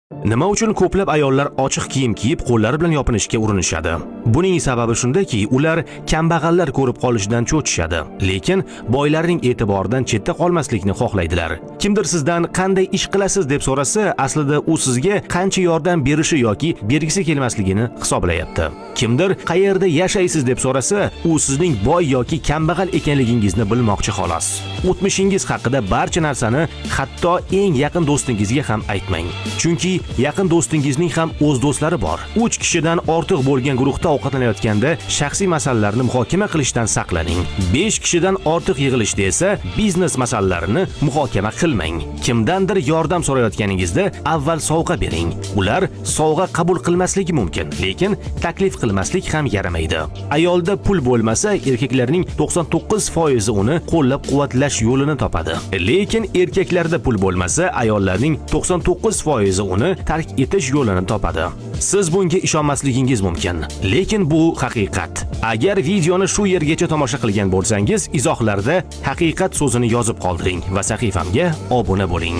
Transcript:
Nima uchun ko'plab ayollar ochiq kiyim kiyib qo'llari bilan yopinishga urinishadi? Buning sababi shundaki, ular kambag'allar ko'rib qolishidan cho'chishadi, lekin boylarning e'tiboridan chetda qolmaslikni xohlaydilar. Kimdir sizdan qanday ish qilasiz deb so'rasa, aslida u sizga qancha yordam berishi yoki bergisi kelmasligini hisoblayapti. Kimdir qayerda yashaysiz deb so'rasa, u sizning boy yoki kambag'al ekanligingizni bilmoqchi xolos. O'tmishingiz haqida barcha narsani hatto eng yaqin do'stingizga ham aytmang. Chunki yaqin do'stingizning ham o'z do'stlari bor. 3 kishidan ortiq bo'lgan guruhda ovqatlanayotganda shaxsiy masalalarni muhokama qilishdan saqlaning. 5 kishidan ortiq yig'ilishda esa biznes masalalarini muhokama qilmang. Kimdandir yordam so'rayotganingizda avval sovg'a bering. Ular sovg'a qabul qilmasligi mumkin, lekin taklif qilmaslik ham yaramaydi. Ayolda pul bo'lmasa, erkaklarning 99% uni qo'llab-quvvatlash yo'lini topadi. Lekin erkaklarda pul bo'lmasa, ayollarning 99% uni tark etish yo'lini topadi. Siz bunga ishonmasligingiz mumkin, lekin bu haqiqat. Agar videoni shu yergacha tomosha qilgan bo'lsangiz, izohlarda haqiqat so'zini yozib qoldiring va sahifamga obuna bo'ling.